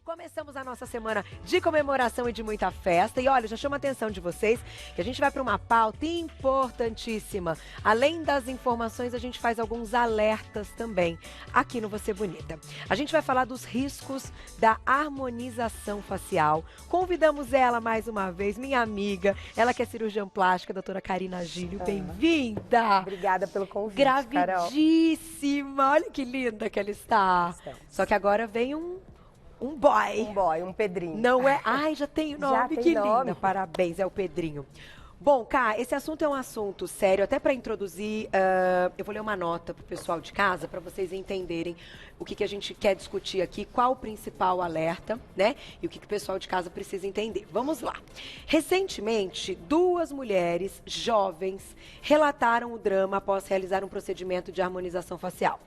Começamos a nossa semana de comemoração e de muita festa. E olha, já chama a atenção de vocês que a gente vai para uma pauta importantíssima. Além das informações, a gente faz alguns alertas também aqui no Você Bonita. A gente vai falar dos riscos da harmonização facial. Convidamos ela mais uma vez, minha amiga, ela que é cirurgiã plástica, a doutora Karina Gílio. Bem-vinda! Obrigada pelo convite, Gravidíssima! Carol. Olha que linda que ela está. Só que agora vem um boy. Um Pedrinho. Não é? Ai, já tem o nome, Já tem que nome. linda. Parabéns, é o Pedrinho. Bom, Cá, esse assunto é um assunto sério, até para introduzir, eu vou ler uma nota para o pessoal de casa, para vocês entenderem o que a gente quer discutir aqui, qual o principal alerta, né? E o que o pessoal de casa precisa entender. Vamos lá. Recentemente, 2 mulheres jovens relataram o drama após realizar um procedimento de harmonização facial.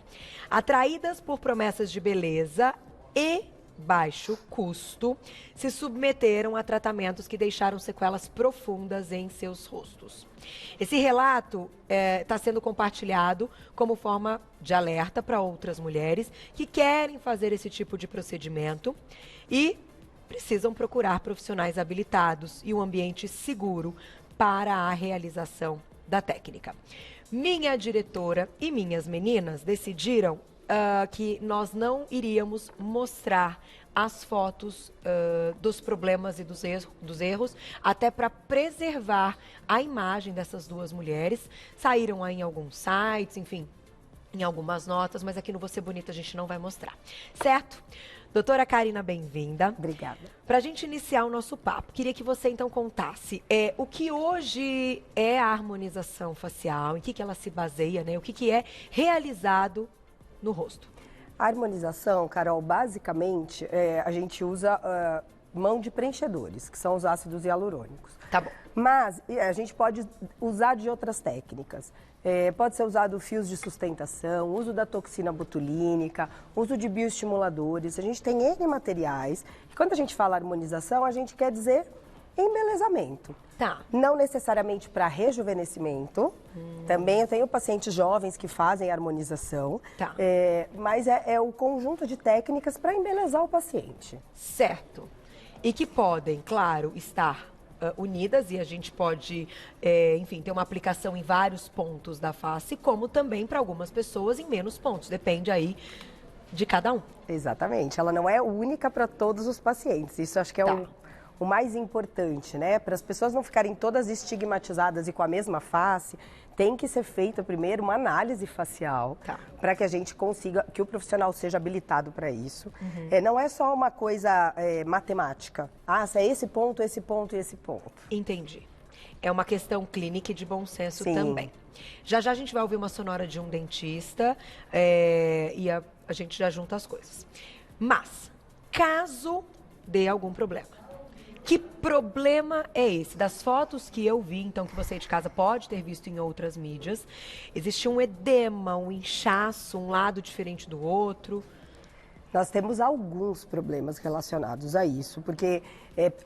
Atraídas por promessas de beleza e baixo custo, se submeteram a tratamentos que deixaram sequelas profundas em seus rostos. Esse relato está sendo compartilhado como forma de alerta para outras mulheres que querem fazer esse tipo de procedimento e precisam procurar profissionais habilitados e um ambiente seguro para a realização da técnica. Minha diretora e minhas meninas decidiram que nós não iríamos mostrar as fotos dos problemas e dos erros, até para preservar a imagem dessas 2 mulheres. Saíram aí em alguns sites, enfim, em algumas notas, mas aqui no Você Bonita a gente não vai mostrar, certo? Doutora Karina, bem-vinda. Obrigada. Para a gente iniciar o nosso papo, queria que você então contasse o que hoje é a harmonização facial, em que ela se baseia, né? O que é realizado no rosto. A harmonização, Carol, basicamente, a gente usa mão de preenchedores, que são os ácidos hialurônicos. Tá bom. Mas a gente pode usar de outras técnicas. Pode ser usado fios de sustentação, uso da toxina botulínica, uso de bioestimuladores. A gente tem N materiais. E quando a gente fala harmonização, a gente quer dizer embelezamento. Tá. Não necessariamente para rejuvenescimento. Também eu tenho pacientes jovens que fazem harmonização. Tá. Mas é o conjunto de técnicas para embelezar o paciente. Certo. E que podem, claro, estar unidas e a gente pode, enfim, ter uma aplicação em vários pontos da face, como também para algumas pessoas em menos pontos. Depende aí de cada um. Exatamente. Ela não é única para todos os pacientes. Isso acho que é o mais importante, né? Para as pessoas não ficarem todas estigmatizadas e com a mesma face, tem que ser feita primeiro uma análise facial para que a gente consiga, que o profissional seja habilitado para isso. Não é só uma coisa matemática. Se é esse ponto, esse ponto e esse ponto. Entendi. É uma questão clínica e de bom senso Sim. também. Já já a gente vai ouvir uma sonora de um dentista e a gente já junta as coisas. Mas, caso dê algum problema, que problema é esse? Das fotos que eu vi, então, que você de casa pode ter visto em outras mídias, existe um edema, um inchaço, um lado diferente do outro? Nós temos alguns problemas relacionados a isso, porque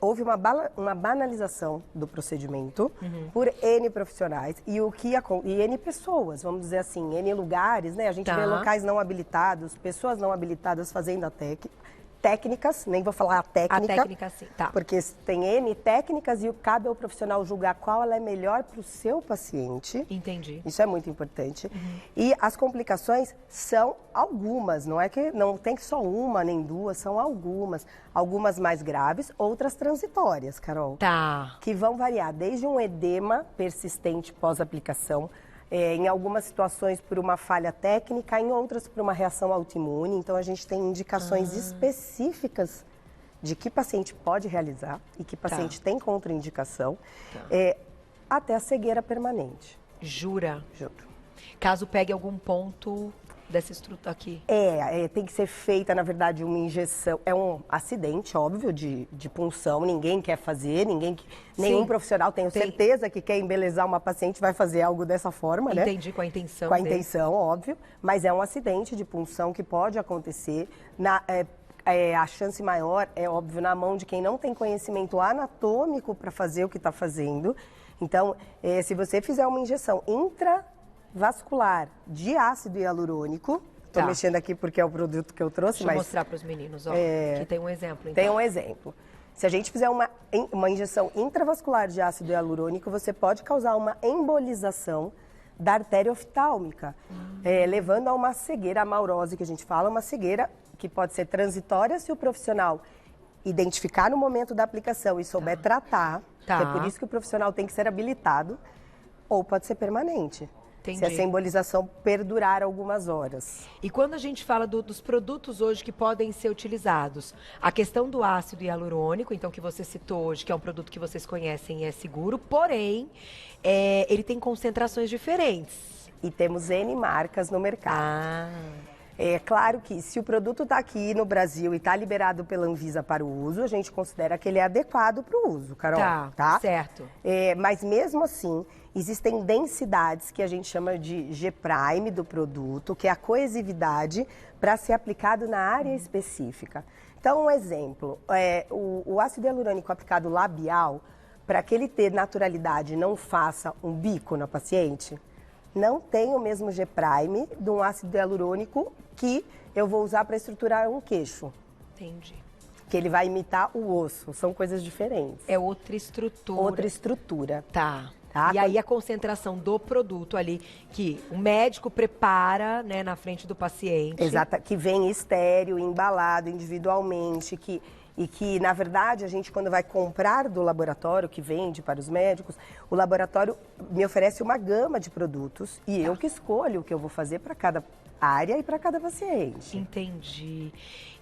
houve uma banalização do procedimento por N profissionais e N pessoas, vamos dizer assim, N lugares, né? A gente vê locais não habilitados, pessoas não habilitadas fazendo a técnicas, nem vou falar a técnica. A técnica, sim, tá. Porque tem N técnicas e cabe ao profissional julgar qual ela é melhor para o seu paciente. Entendi. Isso é muito importante. E as complicações são algumas, não é que não tem só uma nem 2, são algumas. Algumas mais graves, outras transitórias, Carol. Tá. Que vão variar desde um edema persistente pós-aplicação, em algumas situações por uma falha técnica, em outras por uma reação autoimune. Então, a gente tem indicações específicas de que paciente pode realizar e que paciente tem contraindicação, até a cegueira permanente. Jura? Juro. Caso pegue algum ponto dessa estrutura aqui. Tem que ser feita, na verdade, uma injeção. É um acidente, óbvio, de punção. Ninguém quer fazer, nenhum profissional, tenho certeza, que quer embelezar uma paciente vai fazer algo dessa forma, né? Entendi, com a intenção. Com a intenção, óbvio. Mas é um acidente de punção que pode acontecer. A chance maior é, óbvio, na mão de quem não tem conhecimento anatômico para fazer o que está fazendo. Então, se você fizer uma injeção intravascular de ácido hialurônico, Tô mexendo aqui porque é o produto que eu trouxe, Deixa eu mostrar para os meninos, ó. Aqui tem um exemplo, então. Tem um exemplo. Se a gente fizer uma injeção intravascular de ácido hialurônico, você pode causar uma embolização da artéria oftálmica, levando a uma cegueira, a maurose que a gente fala, uma cegueira que pode ser transitória se o profissional identificar no momento da aplicação e souber tratar, que é por isso que o profissional tem que ser habilitado, ou pode ser permanente. Entendi. Se essa embolização perdurar algumas horas. E quando a gente fala dos produtos hoje que podem ser utilizados, a questão do ácido hialurônico, então que você citou hoje, que é um produto que vocês conhecem e é seguro, porém, ele tem concentrações diferentes. E temos N marcas no mercado. É claro que se o produto está aqui no Brasil e está liberado pela Anvisa para o uso, a gente considera que ele é adequado para o uso, Carol. Tá, certo. Mas mesmo assim, existem densidades que a gente chama de G-prime do produto, que é a coesividade para ser aplicado na área específica. Então, um exemplo, o ácido hialurônico aplicado labial, para que ele ter naturalidade e não faça um bico na paciente, não tem o mesmo G-prime de um ácido hialurônico que eu vou usar para estruturar um queixo. Entendi. Que ele vai imitar o osso, são coisas diferentes. É outra estrutura. Outra estrutura. Tá. E aí a concentração do produto ali, que o médico prepara, né, na frente do paciente. Exato, que vem estéreo, embalado individualmente, e que, na verdade, a gente, quando vai comprar do laboratório, que vende para os médicos, o laboratório me oferece uma gama de produtos e eu que escolho o que eu vou fazer para cada área e para cada paciente. Entendi.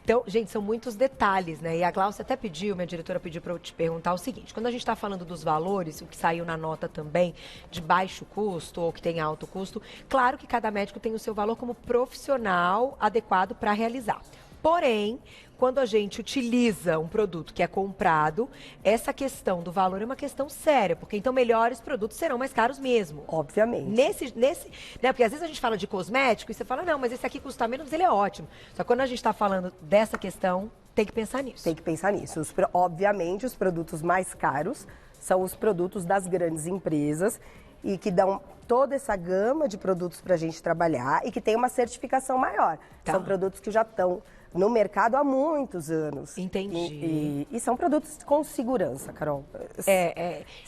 Então, gente, são muitos detalhes, né? E a Glaucia até pediu, minha diretora pediu para eu te perguntar o seguinte: quando a gente está falando dos valores, o que saiu na nota também, de baixo custo ou que tem alto custo, claro que cada médico tem o seu valor como profissional adequado para realizar. Porém, quando a gente utiliza um produto que é comprado, essa questão do valor é uma questão séria, porque então melhores produtos serão mais caros mesmo. Obviamente. Né, porque às vezes a gente fala de cosmético e você fala, não, mas esse aqui custa menos, ele é ótimo. Só que quando a gente está falando dessa questão, tem que pensar nisso. Tem que pensar nisso. Obviamente, os produtos mais caros são os produtos das grandes empresas e que dão toda essa gama de produtos para a gente trabalhar e que tem uma certificação maior. Tá. São produtos que já estão no mercado há muitos anos. Entendi. E são produtos com segurança, Carol.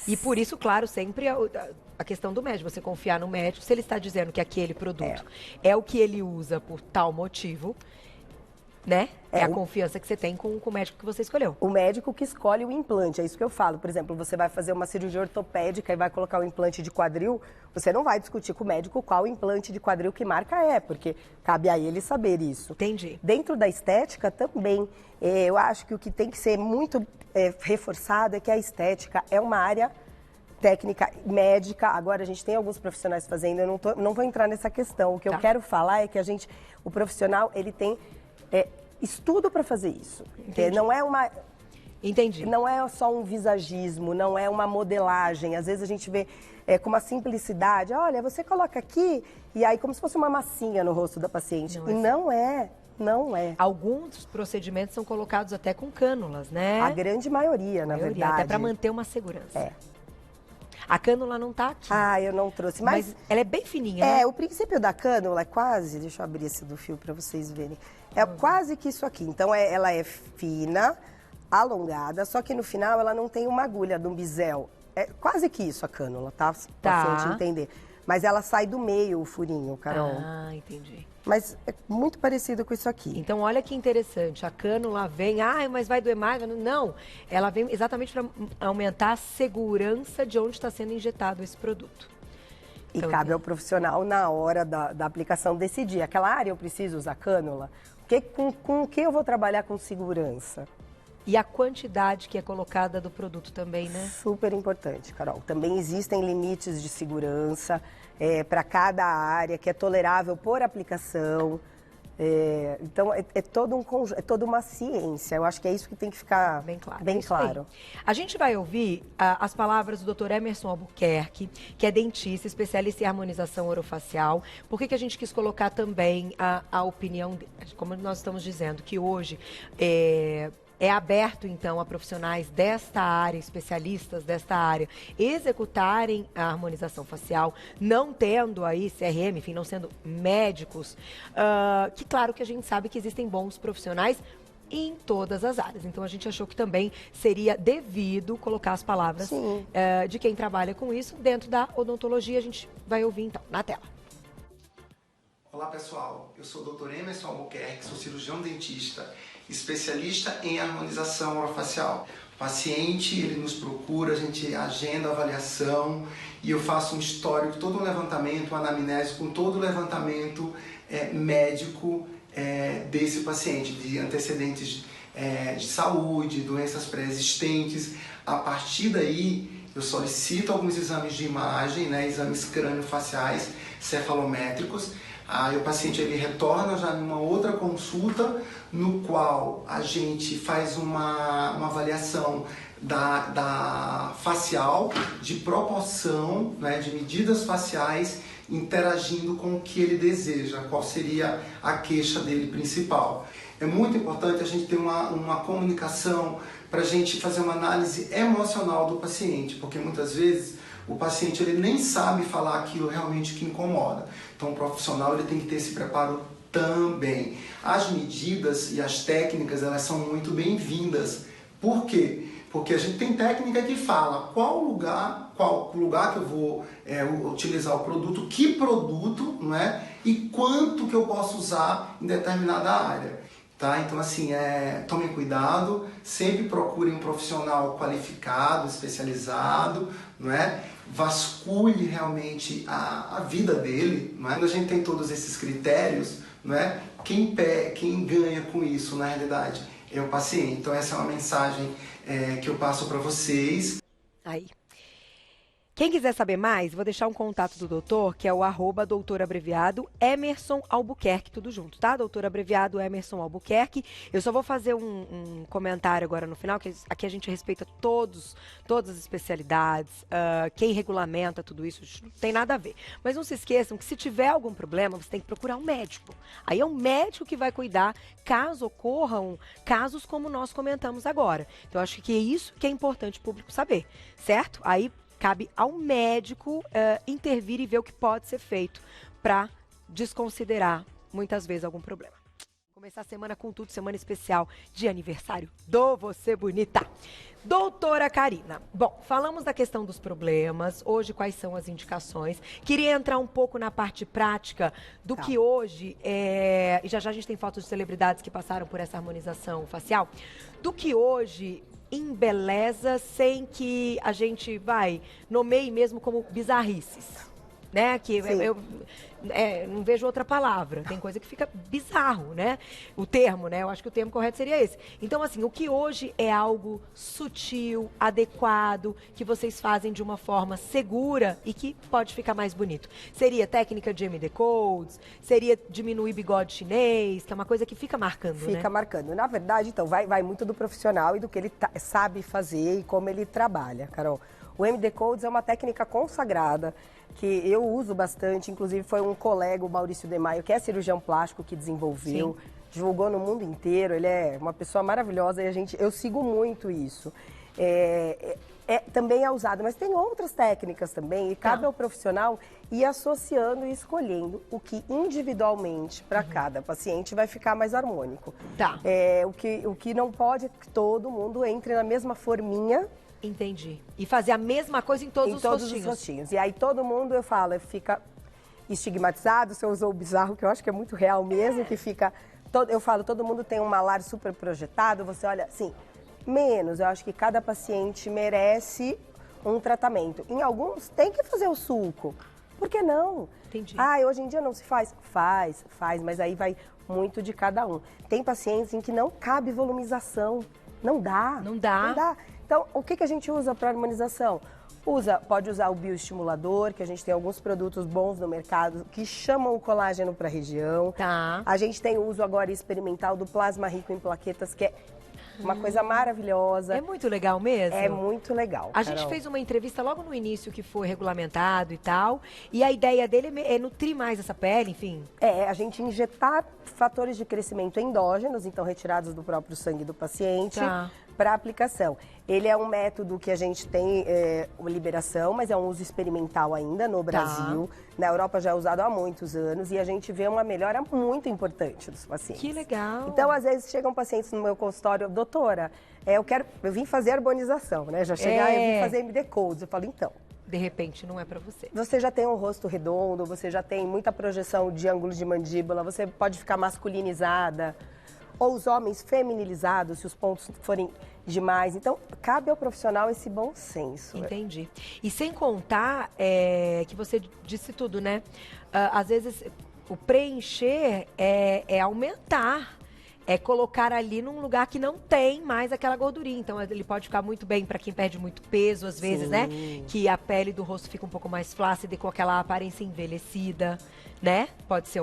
E por isso, claro, sempre a questão do médico, você confiar no médico, se ele está dizendo que aquele produto é o que ele usa por tal motivo, né? É a confiança que você tem com o médico que você escolheu. O médico que escolhe o implante, é isso que eu falo. Por exemplo, você vai fazer uma cirurgia ortopédica e vai colocar um implante de quadril, você não vai discutir com o médico qual implante de quadril que marca é, porque cabe a ele saber isso. Entendi. Dentro da estética também, eu acho que o que tem que ser muito reforçado é que a estética é uma área técnica, médica. Agora, a gente tem alguns profissionais fazendo, eu não vou entrar nessa questão. O que eu quero falar é que o profissional, ele tem estudo para fazer isso. Não é uma... Entendi. Não é só um visagismo, não é uma modelagem. Às vezes a gente vê com uma simplicidade, olha, você coloca aqui, e aí como se fosse uma massinha no rosto da paciente. Não é. Alguns procedimentos são colocados até com cânulas, né? A grande maioria, na verdade. Até para manter uma segurança. A cânula não está aqui. Ah, eu não trouxe. Mas ela é bem fininha, né? O princípio da cânula é quase... Deixa eu abrir esse do fio para vocês verem. É quase que isso aqui. Então, ela é fina, alongada, só que no final ela não tem uma agulha de um bisel. É quase que isso a cânula, tá? Pra paciente entender. Mas ela sai do meio, o furinho, Carol. Ah, entendi. Mas é muito parecido com isso aqui. Então, olha que interessante. A cânula vem, mas vai doer mais? Não, ela vem exatamente para aumentar a segurança de onde está sendo injetado esse produto. E então, cabe ao profissional, na hora da aplicação, decidir. Aquela área eu preciso usar cânula? Com o que eu vou trabalhar com segurança? E a quantidade que é colocada do produto também, né? Super importante, Carol. Também existem limites de segurança para cada área, que é tolerável por aplicação. Então, é todo um conjunto, é toda uma ciência. Eu acho que é isso que tem que ficar bem claro. A gente vai ouvir as palavras do Dr. Emerson Albuquerque, que é dentista, especialista em harmonização orofacial. Por que a gente quis colocar também a opinião dele? Como nós estamos dizendo, que hoje é aberto, então, a profissionais desta área, especialistas desta área, executarem a harmonização facial, não tendo aí CRM, enfim, não sendo médicos, que claro que a gente sabe que existem bons profissionais em todas as áreas. Então, a gente achou que também seria devido colocar as palavras de quem trabalha com isso dentro da odontologia. A gente vai ouvir, então, na tela. Olá, pessoal. Eu sou o Dr. Emerson Albuquerque, sou cirurgião dentista, especialista em harmonização orofacial. O paciente, ele nos procura, a gente agenda a avaliação e eu faço um histórico, todo um levantamento, um anamnese com todo o levantamento médico desse paciente, de antecedentes de saúde, doenças pré-existentes. A partir daí, eu solicito alguns exames de imagem, né, exames crânio-faciais, cefalométricos. Aí o paciente ele retorna já numa outra consulta, no qual a gente faz uma avaliação da facial, de proporção, né, de medidas faciais, interagindo com o que ele deseja, qual seria a queixa dele principal. É muito importante a gente ter uma comunicação para a gente fazer uma análise emocional do paciente, porque muitas vezes o paciente ele nem sabe falar aquilo realmente que incomoda. Então o profissional ele tem que ter esse preparo também. As medidas e as técnicas elas são muito bem-vindas. Por quê? Porque a gente tem técnica que fala qual lugar que eu vou utilizar o produto, que produto, não é? E quanto que eu posso usar em determinada área. Tá? Então, assim, tomem cuidado, sempre procurem um profissional qualificado, especializado, não é? Vasculhe realmente a vida dele, não é? Quando a gente tem todos esses critérios, não é? Quem ganha com isso, na realidade, é o paciente. Então, essa é uma mensagem que eu passo para vocês. Aí. Quem quiser saber mais, vou deixar um contato do doutor, que é o @doutorabreviado Emerson Albuquerque, tudo junto, tá? Doutor abreviado Emerson Albuquerque. Eu só vou fazer um comentário agora no final, que aqui a gente respeita todas as especialidades, quem regulamenta tudo isso, não tem nada a ver. Mas não se esqueçam que se tiver algum problema, você tem que procurar um médico. Aí é um médico que vai cuidar caso ocorram casos como nós comentamos agora. Então, eu acho que é isso que é importante o público saber, certo? Aí cabe ao médico intervir e ver o que pode ser feito para desconsiderar, muitas vezes, algum problema. Começar a semana com tudo, semana especial de aniversário do Você Bonita. Doutora Karina, bom, falamos da questão dos problemas, hoje quais são as indicações. Queria entrar um pouco na parte prática do que hoje, e já a gente tem fotos de celebridades que passaram por essa harmonização facial, do que hoje embeleza sem que a gente nomeie mesmo como bizarrices, né? Que eu não vejo outra palavra. Tem coisa que fica bizarro, né? O termo, né? Eu acho que o termo correto seria esse. Então, assim, o que hoje é algo sutil, adequado, que vocês fazem de uma forma segura e que pode ficar mais bonito? Seria técnica de MD Codes? Seria diminuir bigode chinês? Que é uma coisa que fica marcando, né? Fica marcando. Na verdade, então, vai muito do profissional e do que ele sabe fazer e como ele trabalha, Carol. O MD Codes é uma técnica consagrada que eu uso bastante, inclusive foi um colega, o Maurício De Maio, que é cirurgião plástico, que desenvolveu, divulgou no mundo inteiro, ele é uma pessoa maravilhosa e eu sigo muito isso. Também é usado, mas tem outras técnicas também e cabe ao profissional ir associando e escolhendo o que individualmente para cada paciente vai ficar mais harmônico. O que não pode é que todo mundo entre na mesma forminha. Entendi. E fazer a mesma coisa em todos os rostinhos. E aí todo mundo, eu falo, fica estigmatizado, você usou o bizarro, que eu acho que é muito real mesmo, que fica... Eu falo, todo mundo tem um malar super projetado, você olha, assim, menos. Eu acho que cada paciente merece um tratamento. Em alguns, tem que fazer o sulco. Por que não? Entendi. Hoje em dia não se faz? Faz, mas aí vai muito de cada um. Tem pacientes em que não cabe volumização. Não dá. Então, o que a gente usa para harmonização? Pode usar o bioestimulador, que a gente tem alguns produtos bons no mercado que chamam o colágeno para a região. A gente tem o uso agora experimental do plasma rico em plaquetas, que é Uma coisa maravilhosa. É muito legal mesmo? É muito legal, A gente fez uma entrevista logo no início que foi regulamentado e tal, e a ideia dele é nutrir mais essa pele, enfim. É, a gente injetar fatores de crescimento endógenos, então retirados do próprio sangue do paciente, para aplicação. Ele é um método que a gente tem liberação, mas é um uso experimental ainda no Brasil. Na Europa já é usado há muitos anos e a gente vê uma melhora muito importante dos pacientes. Que legal! Então, às vezes, chegam pacientes no meu consultório, doutora, eu vim fazer harmonização, né? Já chegar, eu vim fazer MD Codes. Eu falo, então... De repente, não é para você. Você já tem um rosto redondo, você já tem muita projeção de ângulo de mandíbula, você pode ficar masculinizada, ou os homens feminilizados, se os pontos forem demais. Então, cabe ao profissional esse bom senso. Entendi. E sem contar que você disse tudo, né? Às vezes, o preencher é aumentar. É colocar ali num lugar que não tem mais aquela gordurinha. Então, ele pode ficar muito bem para quem perde muito peso, às vezes, né? Que a pele do rosto fica um pouco mais flácida e com aquela aparência envelhecida, né? Pode ser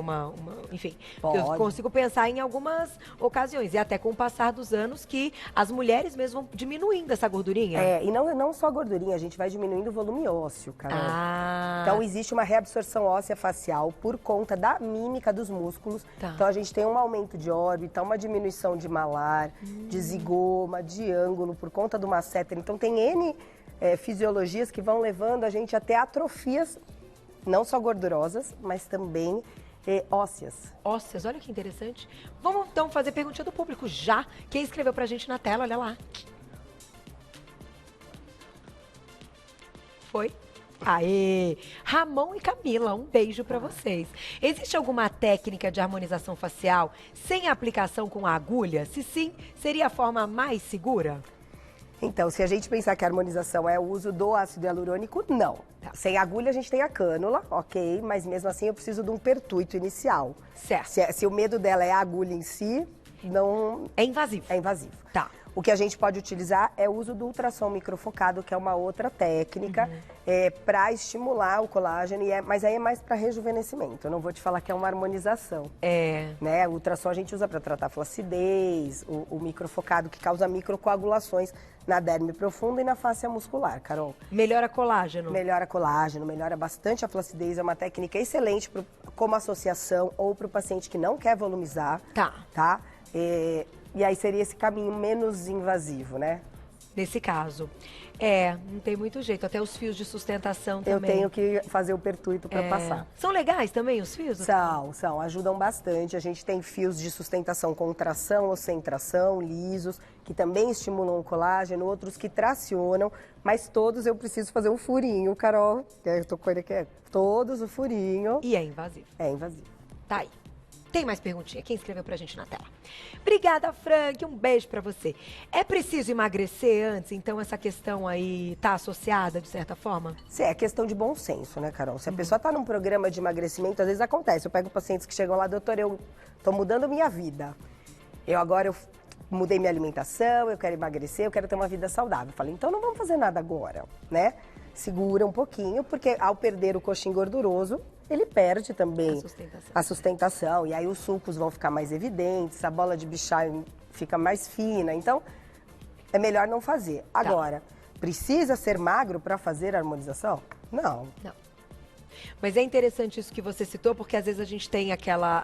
enfim, eu consigo pensar em algumas ocasiões. E até com o passar dos anos que as mulheres mesmo vão diminuindo essa gordurinha. E não só a gordurinha, a gente vai diminuindo o volume ósseo, Carol. Então, existe uma reabsorção óssea facial por conta da mímica dos músculos. Então, a gente tem um aumento de órbita, uma diminuição de malar, de zigoma, de ângulo, por conta do masseter. Então, tem N fisiologias que vão levando a gente até atrofias, não só gordurosas, mas também ósseas. Ósseas, olha que interessante. Vamos, então, fazer perguntinha do público já. Quem escreveu pra gente na tela, olha lá. Foi? Aê! Ramon e Camila, um beijo pra vocês. Existe alguma técnica de harmonização facial sem aplicação com a agulha? Se sim, seria a forma mais segura? Então, se a gente pensar que a harmonização é o uso do ácido hialurônico, não. Sem agulha a gente tem a cânula, ok, mas mesmo assim eu preciso de um pertuito inicial. Certo. Se o medo dela é a agulha em si, não... É invasivo. É invasivo. Tá. O que a gente pode utilizar é o uso do ultrassom microfocado, que é uma outra técnica para estimular o colágeno, mas aí é mais para rejuvenescimento. Eu não vou te falar que é uma harmonização. Né? O ultrassom a gente usa para tratar flacidez, o microfocado que causa microcoagulações na derme profunda e na fáscia muscular, Carol. Melhora colágeno. Melhora colágeno, melhora bastante a flacidez, é uma técnica excelente como associação ou para o paciente que não quer volumizar. Tá? E aí seria esse caminho menos invasivo, né? Nesse caso. Não tem muito jeito. Até os fios de sustentação também. Eu tenho que fazer o pertuito para passar. São legais também os fios? São. Ajudam bastante. A gente tem fios de sustentação com tração ou sem tração, lisos, que também estimulam o colágeno, outros que tracionam, mas todos eu preciso fazer um furinho, Carol. Eu tô com ele aqui. Todos o furinho. E é invasivo. É invasivo. Tá aí. Tem mais perguntinha? Quem escreveu pra gente na tela? Obrigada, Frank. Um beijo pra você. É preciso emagrecer antes? Então, essa questão aí tá associada, de certa forma? É questão de bom senso, né, Carol? Se a pessoa tá num programa de emagrecimento, às vezes acontece. Eu pego pacientes que chegam lá, doutor, eu tô mudando minha vida. Eu mudei minha alimentação, eu quero emagrecer, eu quero ter uma vida saudável. Eu falei, então não vamos fazer nada agora, né? Segura um pouquinho, porque ao perder o coxim gorduroso, ele perde também a sustentação. E aí os sulcos vão ficar mais evidentes, a bola de Bichai fica mais fina. Então, é melhor não fazer. Agora, precisa ser magro para fazer a harmonização? Não. Mas é interessante isso que você citou, porque às vezes a gente tem aquela...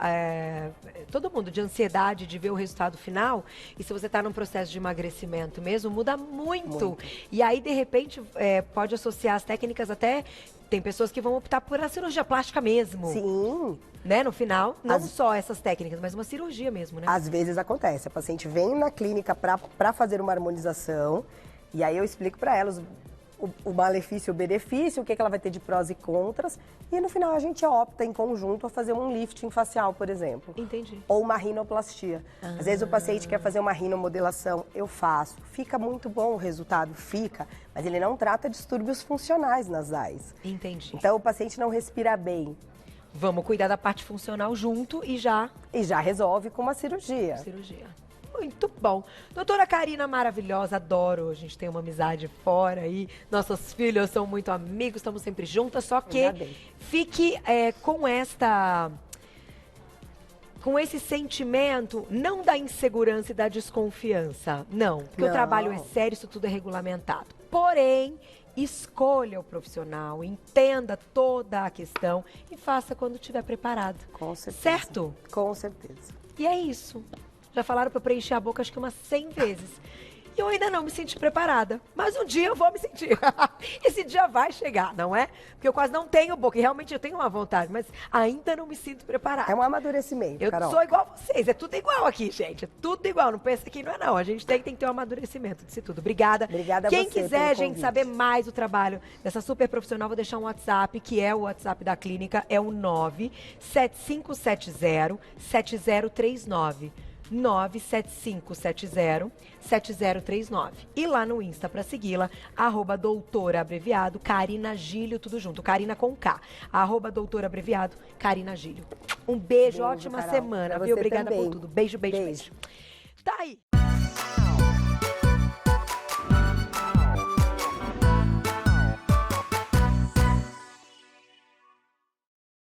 todo mundo de ansiedade de ver o resultado final. E se você está num processo de emagrecimento mesmo, muda muito. E aí, de repente, pode associar as técnicas até... Tem pessoas que vão optar por a cirurgia plástica mesmo. Sim. Né? No final, não só essas técnicas, mas uma cirurgia mesmo, né? Às vezes acontece. A paciente vem na clínica para fazer uma harmonização. E aí eu explico para elas o malefício e o benefício, o que ela vai ter de prós e contras. E no final a gente opta em conjunto a fazer um lifting facial, por exemplo. Entendi. Ou uma rinoplastia. Às vezes o paciente quer fazer uma rinomodelação, eu faço. Fica muito bom o resultado, fica. Mas ele não trata distúrbios funcionais nasais. Entendi. Então o paciente não respira bem. Vamos cuidar da parte funcional junto e já resolve com uma cirurgia. Muito bom. Doutora Karina, maravilhosa, adoro. A gente tem uma amizade fora aí. Nossas filhas são muito amigos, estamos sempre juntas. Só que fique com esta com esse sentimento, não da insegurança e da desconfiança, não. Porque o Não. trabalho é sério, isso tudo é regulamentado. Porém, escolha o profissional, entenda toda a questão e faça quando estiver preparado. Com certeza. Certo? Com certeza. E é isso. Já falaram para preencher a boca acho que umas 100 vezes. E eu ainda não me senti preparada. Mas um dia eu vou me sentir. Esse dia vai chegar, não é? Porque eu quase não tenho boca. E realmente eu tenho uma vontade, mas ainda não me sinto preparada. É um amadurecimento, Eu Carol. sou igual a vocês. É tudo igual aqui, gente. É tudo igual. Não pensa que não é não. A gente tem que ter um amadurecimento disso tudo. Obrigada. Obrigada a Quem você quiser, pelo gente, convite. saber mais do trabalho dessa super profissional, vou deixar um WhatsApp, que é o WhatsApp da clínica. É o 97570-7039. 97570-7039. E lá no Insta para segui-la, @doutora abreviado Karina Gílio, tudo junto, Karina com K, @doutora abreviado Karina Gílio. Um beijo, Beijo, ótima Carol. semana, Pra viu? você Obrigada também. por tudo. Beijo, beijo, Beijo. beijo. Tá aí.